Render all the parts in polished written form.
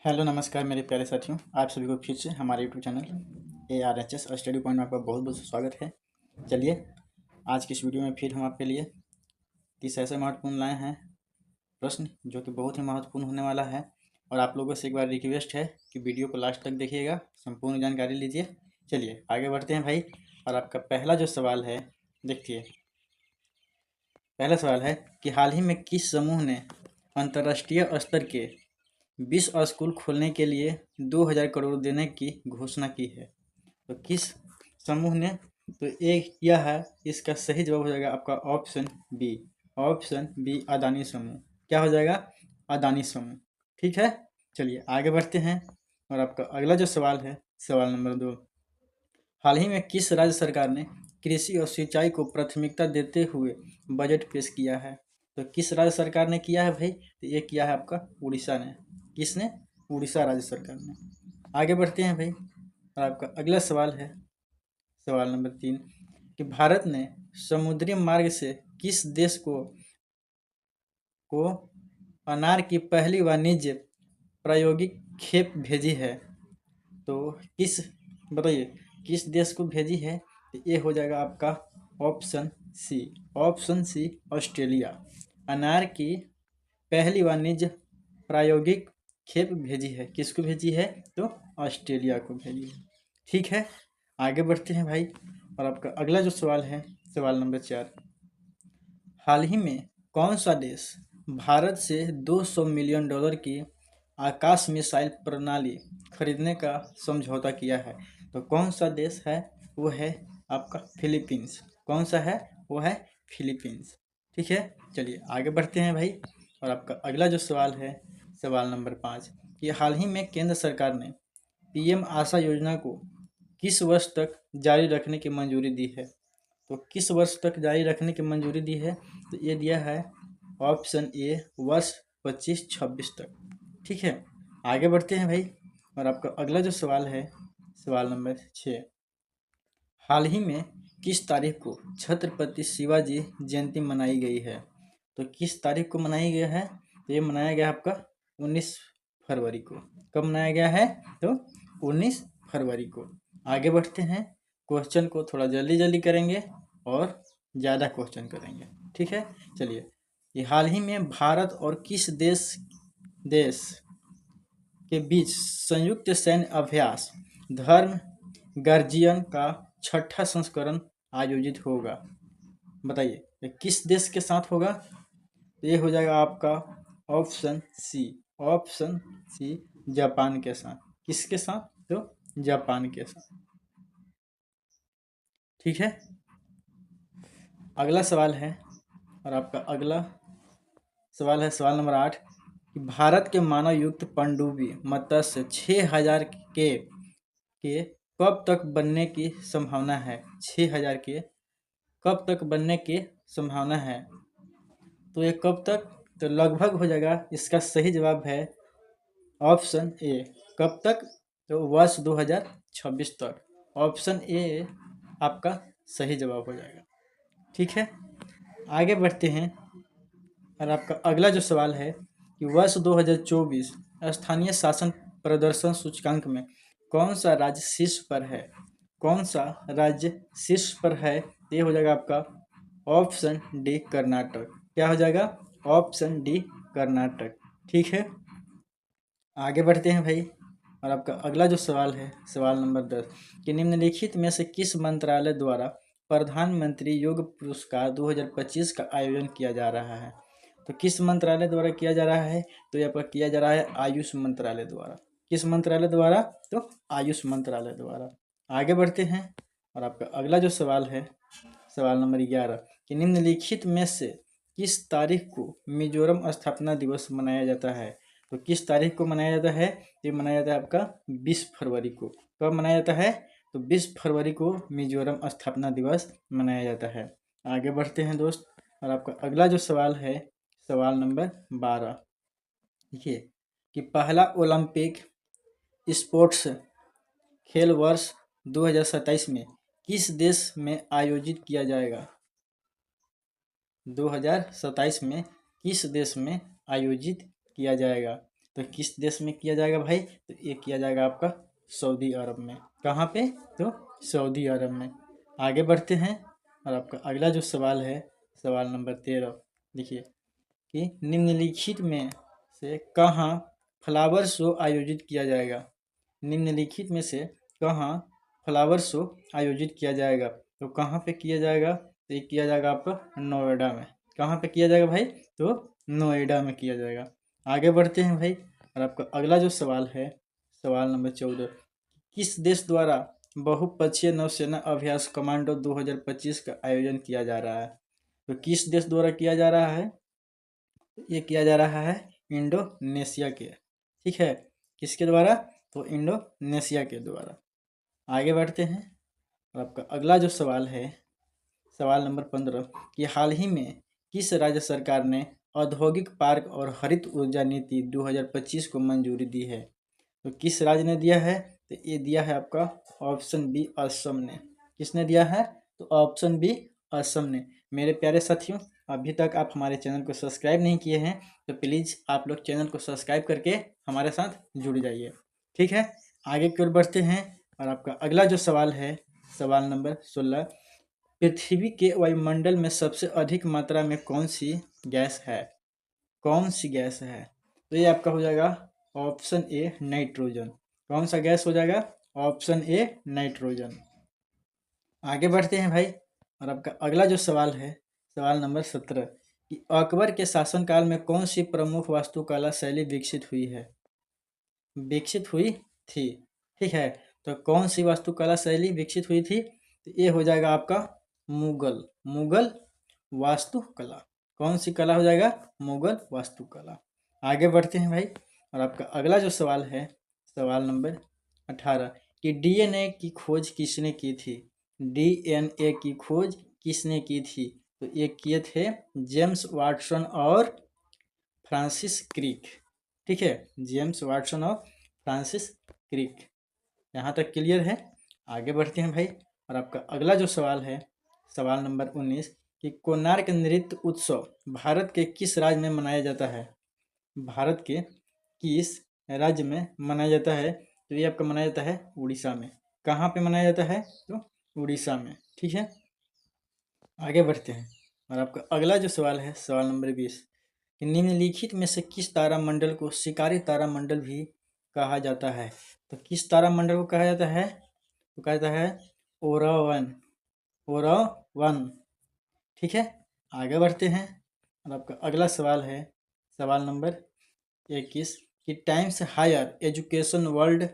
Hello नमस्कार मेरे प्यारे साथियों, आप सभी को फिर से हमारे YouTube channel ARHS study point में आपका बहुत बहुत स्वागत है। चलिए आज की इस वीडियो में फिर हम आपके लिए 30 ऐसे महत्वपूर्ण लाए हैं प्रश्न जो कि बहुत ही महत्वपूर्ण होने वाला है। और आप लोगों से एक बार रिक्वेस्ट है कि वीडियो को लास्ट तक देखिएगा, संपूर्ण जानकारी लीजिए। चलिए आगे बढ़ते हैं भाई। और आपका पहला जो सवाल है, देखिए पहला सवाल है कि हाल ही में किस समूह ने अंतर्राष्ट्रीय स्तर के 20 स्कूल खोलने के लिए 2000 करोड़ देने की घोषणा की है। तो किस समूह ने? तो एक यह है, इसका सही जवाब हो जाएगा आपका option B. Option B Adani समूह। क्या हो जाएगा? अदानी समूह। ठीक है, चलिए आगे बढ़ते हैं। और आपका अगला जो सवाल है, सवाल नंबर 2, हाल ही में किस राज्य सरकार ने कृषि और सिंचाई को प्राथमिकता देते हुए बजट पेश किया है? तो किस राज्य सरकार ने किया है भाई? तो ये किया है आपका उड़ीसा ने। किसने? उड़ीसा राज्य सरकार ने। आगे बढ़ते हैं भाई। और आपका अगला सवाल है सवाल नंबर 3 कि भारत ने समुद्री मार्ग से किस देश को अनार की पहली वाणिज्य प्रायोगिक खेप भेजी है? तो किस, बताइए किस देश को भेजी है? तो ये हो जाएगा आपका option C. Option C Australia. अनार की पहली वाणिज्य प्रायोगिक खेप भेजी है। किसको भेजी है? तो ऑस्ट्रेलिया को भेजी है। ठीक है, आगे बढ़ते हैं भाई। और आपका अगला जो सवाल है, सवाल नंबर 4, हाल ही में कौन सा देश भारत से 200 मिलियन डॉलर की आकाश मिसाइल प्रणाली खरीदने का समझौता किया है? तो कौन सा देश है? वो है आपका फिलीपींस। कौन सा है? वो है फिलीपींस। ठीक है, चलिए आगे बढ़ते हैं भाई। और आपका अगला जो सवाल है, सवाल नंबर 5, कि हाल ही में केंद्र सरकार ने PM आशा योजना को किस वर्ष तक जारी रखने की मंजूरी दी है? तो किस वर्ष तक जारी रखने की मंजूरी दी है? तो ये दिया है ऑप्शन ए वर्ष 25-26 तक। ठीक है, आगे बढ़ते हैं भाई। और आपका अगला जो सवाल है, सवाल नंबर 6, हाल ही में किस तारीख को छत्रपति शिवाजी जयंती मनाई गई है? तो किस तारीख को मनाई गया है? तो ये मनाया गया आपका 19 फरवरी को। कब मनाया गया है? तो 19 फरवरी को। आगे बढ़ते हैं, क्वेश्चन को थोड़ा जल्दी जल्दी करेंगे और ज़्यादा क्वेश्चन करेंगे। ठीक है, चलिए ये हाल ही में भारत और किस देश के बीच संयुक्त सैन्य अभ्यास धर्म गार्जियन का 6ठा संस्करण आयोजित होगा? बताइए ये किस देश के साथ होगा? तो ये हो जाएगा आपका option C. Option C Japan के साथ। किसके साथ? तो जापान के साथ। ठीक है, अगला सवाल है। और आपका अगला सवाल है सवाल नंबर 8, कि भारत के मानव युक्त पनडुब्बी मत्स्य 6000 के कब तक बनने की संभावना है? 6000 के कब तक बनने की संभावना है? तो ये कब तक? तो लगभग हो जाएगा। इसका सही जवाब है ऑप्शन ए। कब तक? तो वर्ष 2026 तक। ऑप्शन ए आपका सही जवाब हो जाएगा। ठीक है, आगे बढ़ते हैं। और आपका अगला जो सवाल है कि वर्ष 2024 स्थानीय शासन प्रदर्शन सूचकांक में कौन सा राज्य शीर्ष पर है? कौन सा राज्य शीर्ष पर है? ये हो जाएगा आपका ऑप्शन डी कर्नाटक। क्या हो जाएगा? Option D Karnataka. ठीक है, आगे बढ़ते हैं भाई। और आपका अगला जो सवाल है, सवाल नंबर 10, कि निम्नलिखित में से किस मंत्रालय द्वारा प्रधानमंत्री योग पुरस्कार 2025 का आयोजन किया जा रहा है? तो किस मंत्रालय द्वारा किया जा रहा है? तो यह पर किया जा रहा है आयुष मंत्रालय द्वारा। किस मंत्रालय द्वारा? तो आयुष मंत्रालय द्वारा। आगे बढ़ते हैं। और आपका अगला जो सवाल है, सवाल नंबर 11, कि निम्नलिखित में से किस तारीख को मिजोरम स्थापना दिवस मनाया जाता है? तो किस तारीख को मनाया जाता है? ये मनाया जाता है आपका 20 फरवरी को। कब मनाया जाता है? तो 20 फरवरी को मिजोरम स्थापना दिवस मनाया जाता है। आगे बढ़ते हैं दोस्त। और आपका अगला जो सवाल है, सवाल नंबर 12, देखिए कि पहला ओलंपिक स्पोर्ट्स खेल वर्ष 2027 में किस देश में आयोजित किया जाएगा? 2027 में किस देश में आयोजित किया जाएगा? तो किस देश में किया जाएगा भाई? तो ये किया जाएगा आपका सऊदी अरब में। कहाँ पे? तो सऊदी अरब में। आगे बढ़ते हैं और आपका अगला जो सवाल है, सवाल नंबर 13, देखिए कि निम्नलिखित में से कहाँ फ्लावर शो आयोजित किया जाएगा? निम्नलिखित में से कहाँ फ्लावर शो आयोजित किया जाएगा? तो कहाँ पे किया जाएगा? तो ये किया जाएगा आपका नोएडा में। कहाँ पे किया जाएगा भाई? तो नोएडा में किया जाएगा। आगे बढ़ते हैं भाई और आपका अगला जो सवाल है, सवाल नंबर 14, किस देश द्वारा बहुपक्षीय नौसेना अभ्यास कमांडो 2025 का आयोजन किया जा रहा है? तो किस देश द्वारा किया जा रहा है? ये किया जा रहा है इंडोनेशिया के। ठीक है, किसके द्वारा? तो इंडोनेशिया के द्वारा। आगे बढ़ते हैं और आपका अगला जो सवाल है, सवाल नंबर 15, कि हाल ही में किस राज्य सरकार ने औद्योगिक पार्क और हरित ऊर्जा नीति 2025 को मंजूरी दी है? तो किस राज्य ने दिया है? तो ये दिया है आपका ऑप्शन बी, असम ने। किसने दिया है? तो ऑप्शन बी, असम ने। मेरे प्यारे साथियों, अभी तक आप हमारे चैनल को सब्सक्राइब नहीं किए हैं तो प्लीज़ आप लोग चैनल को सब्सक्राइब करके हमारे साथ जुड़ जाइए। ठीक है, आगे की ओर बढ़ते हैं और आपका अगला जो सवाल है, सवाल नंबर 16, पृथ्वी के वायुमंडल में सबसे अधिक मात्रा में कौन सी गैस है? कौन सी गैस है? तो ये आपका हो जाएगा ऑप्शन ए, नाइट्रोजन। कौन सा गैस हो जाएगा? Option A, nitrogen. आगे बढ़ते हैं भाई और आपका अगला जो सवाल है, सवाल नंबर 17, कि अकबर के शासनकाल में कौन सी प्रमुख वास्तुकला शैली विकसित हुई है? विकसित हुई थी। ठीक है, तो कौन सी वास्तुकला शैली विकसित हुई थी? तो ये हो जाएगा आपका मुगल वास्तुकला। कौन सी कला हो जाएगा? मुगल वास्तुकला। आगे बढ़ते हैं भाई और आपका अगला जो सवाल है, सवाल नंबर 18, कि डीएनए की खोज किसने की थी? डीएनए की खोज किसने की थी? तो ये किए थे जेम्स वाटसन और फ्रांसिस क्रिक। ठीक है, जेम्स वाटसन और फ्रांसिस क्रिक। यहाँ तक क्लियर है। आगे बढ़ते हैं भाई और आपका अगला जो सवाल है, सवाल नंबर 19, कि कोणार्क नृत्य उत्सव भारत के किस राज्य में मनाया जाता है? भारत के किस राज्य में मनाया जाता है? तो ये आपका मनाया जाता है उड़ीसा में। कहाँ पे मनाया जाता है? तो उड़ीसा में। ठीक है, आगे बढ़ते हैं और आपका अगला जो सवाल है, सवाल नंबर 20, कि निम्नलिखित में से किस तारामंडल को शिकारी तारामंडल भी कहा जाता है? तो किस तारामंडल को कहा जाता है? तो कहा जाता है ओरावन। ओरावन। ठीक है, आगे बढ़ते हैं और आपका अगला सवाल है, सवाल नंबर 21, कि Times Higher Education World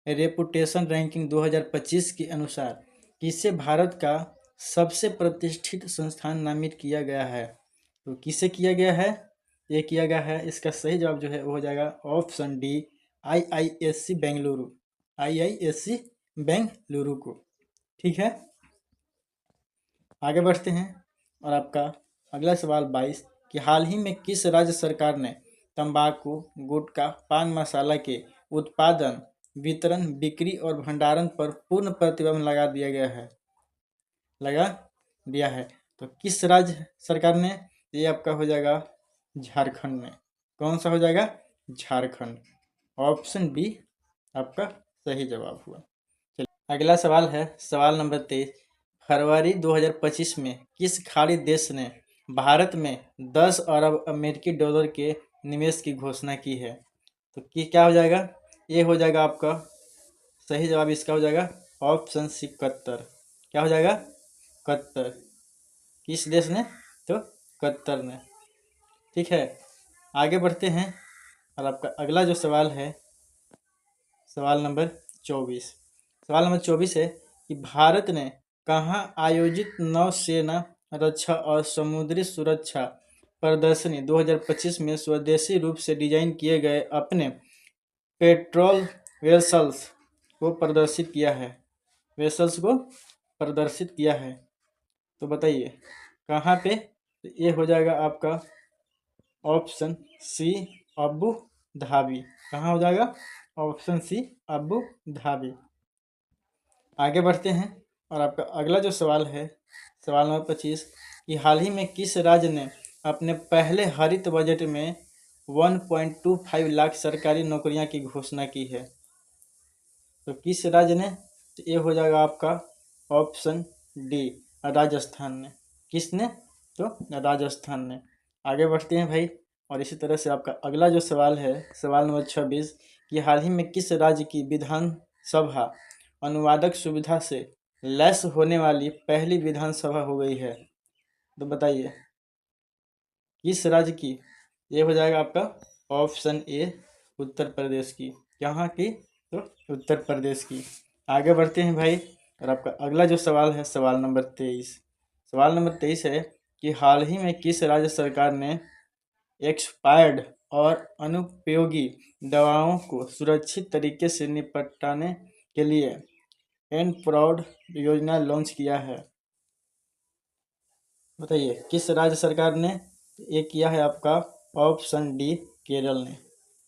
Reputation Ranking 2025 के अनुसार किसे भारत का सबसे प्रतिष्ठित संस्थान नामित किया गया है? तो किसे किया गया है? ये किया गया है, इसका सही जवाब जो है वो हो जाएगा option D, IISc Bengaluru. IISc Bengaluru को। ठीक है, आगे बढ़ते हैं और आपका अगला सवाल 22, कि हाल ही में किस राज्य सरकार ने तंबाकू, गुटखा, पान मसाला के उत्पादन, वितरण, बिक्री और भंडारण पर पूर्ण प्रतिबंध लगा दिया है? तो किस राज्य सरकार ने? ये आपका हो जाएगा झारखंड में। कौन सा हो जाएगा? झारखंड। ऑप्शन बी आपका सही जवाब हुआ। चलिए अगला सवाल है, सवाल नंबर 23, फरवरी 2025 में किस खाड़ी देश ने भारत में 10 अरब अमेरिकी डॉलर के निवेश की घोषणा की है? तो क्या हो जाएगा? ये हो जाएगा आपका सही जवाब, इसका हो जाएगा ऑप्शन सी, कतर। क्या हो जाएगा? कतर। किस देश ने? तो कतर ने। ठीक है, आगे बढ़ते हैं और आपका अगला जो सवाल है, सवाल नंबर 24, सवाल नंबर 24 है कि भारत ने कहाँ आयोजित नौसेना रक्षा और समुद्री सुरक्षा प्रदर्शनी 2025 में स्वदेशी रूप से डिजाइन किए गए अपने पेट्रोल वेसल्स को प्रदर्शित किया है? तो बताइए कहाँ पे? तो ये हो जाएगा आपका ऑप्शन सी, अबू धाबी। कहाँ हो जाएगा? Option C, Abu Dhabi. आगे बढ़ते हैं और आपका अगला जो सवाल है, सवाल नंबर 25, कि हाल ही में किस राज्य ने अपने पहले हरित बजट में 1.25 लाख सरकारी नौकरियां की घोषणा की है। तो किस राज्य ने? तो ये हो जाएगा आपका ऑप्शन डी, राजस्थान ने। किसने? तो राजस्थान ने। आगे बढ़ते हैं भाई, और इसी तरह से आपका अगला जो सवाल है, सवाल नंबर 26, कि हाल ही में किस राज्य की विधानसभा अनुवादक सुविधा से लैस होने वाली पहली विधानसभा हो गई है? तो बताइए किस राज्य की? ये हो जाएगा आपका ऑप्शन ए, उत्तर प्रदेश की। यहाँ की? तो उत्तर प्रदेश की। आगे बढ़ते हैं भाई, और आपका अगला जो सवाल है, सवाल नंबर 23। सवाल नंबर 23 है कि हाल ही में किस राज्य सरकार ने एक्सपायर्ड और अनुपयोगी दवाओं को सुरक्षित तरीके से निपटाने के लिए एनप्राउड योजना लॉन्च किया है? बताइए किस राज्य सरकार ने ये किया है? आपका ऑप्शन डी, केरल ने।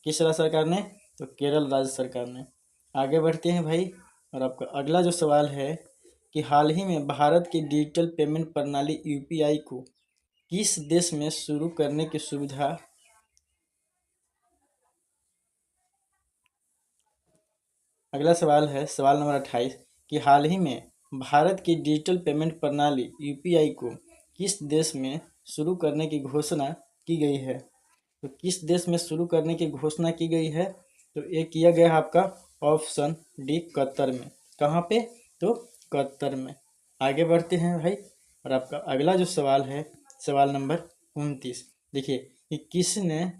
किस राज्य सरकार ने? तो केरल राज्य सरकार ने। आगे बढ़ते हैं भाई, और आपका अगला जो सवाल है कि हाल ही में भारत की डिजिटल पेमेंट प्रणाली यूपीआई को किस देश में शुरू करने की सुविधा? अगला सवाल है सवाल नंबर 28 कि हाल ही में भारत की डिजिटल पेमेंट प्रणाली यूपीआई को किस देश में शुरू करने की घोषणा की गई है? तो किस देश में शुरू करने की घोषणा की गई है? तो ये किया गया है आपका ऑप्शन डी, कतर में। कहाँ पे? तो कतर में। आगे बढ़ते हैं भाई, और आपका अगला जो सवाल है, सवाल नंबर 29। देखिए कि किसने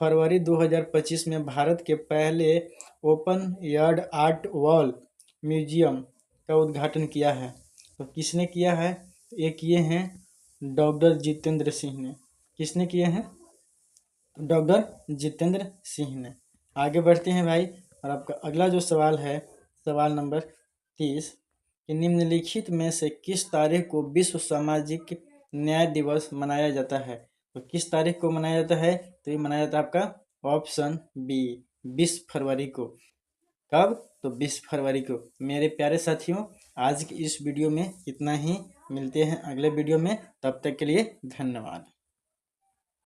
फरवरी 2025 में भारत के पहले open yard art wall museum का उद्घाटन किया है? तो किसने किया है? ये किए हैं डॉक्टर जितेंद्र सिंह ने। किसने किए हैं? डॉक्टर जितेंद्र सिंह ने। आगे बढ़ते हैं भाई, और आपका अगला जो सवाल है, सवाल नंबर 30 कि निम्नलिखित में से किस तारीख को विश्व सामाजिक न्याय दिवस मनाया जाता है? तो किस तारीख को मनाया जाता है? तो ये मनाया जाता है आपका ऑप्शन बी, 20 फरवरी को। कब? तो 20 फरवरी को। मेरे प्यारे साथियों, आज की इस वीडियो में इतना ही। मिलते हैं अगले वीडियो में, तब तक के लिए धन्यवाद।